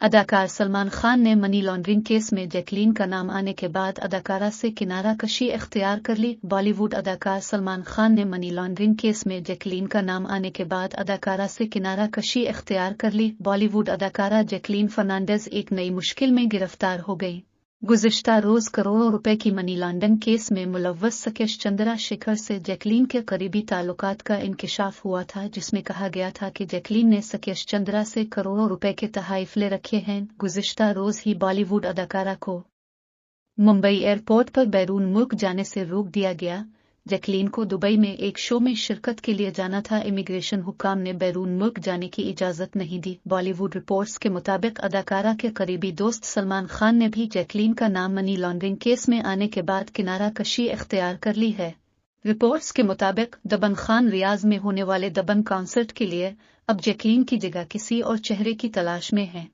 اداکار سلمان خان نے money laundering case میں جیکلین کا نام آنے کے بعد اداکارہ سے کنارہ کشی اختیار کر لی۔ بالی ووڈ اداکار سلمان خان نے منی لانڈرنگ کیس میں جیکلین کا نام آنے کے بعد اداکارہ سے کنارہ کشی اختیار کر لی۔ بالی ووڈ اداکارہ جیکلین فرنانڈیز ایک نئی مشکل میں گرفتار ہو گئی۔ گزشتہ روز کروڑوں روپے کی منی لانڈرنگ کیس میں ملوث سکیش چندرا شیکھر سے جیکلین کے قریبی تعلقات کا انکشاف ہوا تھا، جس میں کہا گیا تھا کہ جیکلین نے سکیش چندرا سے کروڑوں روپے کے تحائف لے رکھے ہیں۔ گزشتہ روز ہی بالی ووڈ اداکارہ کو ممبئی ایئرپورٹ پر بیرون ملک جانے سے روک دیا گیا۔ جیکلین کو دبئی میں ایک شو میں شرکت کے لیے جانا تھا۔ امیگریشن حکام نے بیرون ملک جانے کی اجازت نہیں دی۔ بالی ووڈ رپورٹس کے مطابق اداکارہ کے قریبی دوست سلمان خان نے بھی جیکلین کا نام منی لانڈرنگ کیس میں آنے کے بعد کنارہ کشی اختیار کر لی ہے۔ رپورٹس کے مطابق دبن خان ریاض میں ہونے والے دبن کنسرٹ کے لیے اب جیکلین کی جگہ کسی اور چہرے کی تلاش میں ہیں۔